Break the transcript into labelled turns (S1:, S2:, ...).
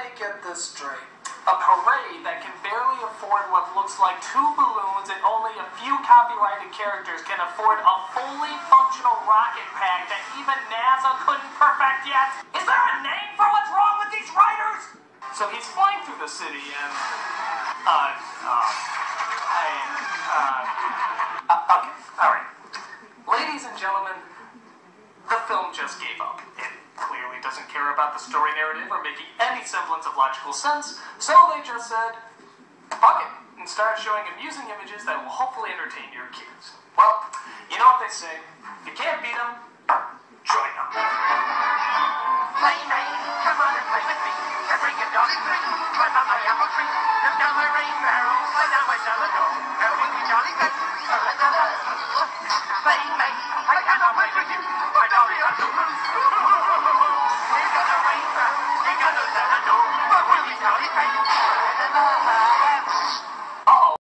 S1: me get this straight.
S2: A parade that can barely afford what looks like 2 balloons and only a few copyrighted characters can afford a fully functional rocket pack that even NASA couldn't perfect yet? Is there a name for what's wrong with these writers? So he's flying through the city and, okay, alright. Ladies and gentlemen, the film just gave up. It clearly doesn't care about the story narrative or making any semblance of logical sense, so they just said, fuck it, and started showing amusing images that will hopefully entertain your kids. Well, you know what they say, if you can't beat them, join them.
S3: Play mate, come on and play with me. And bring your dog and drink. Climb up my apple tree. Lift down my rain barrel. Slide down my cellar door. And we be jolly good. Play mate.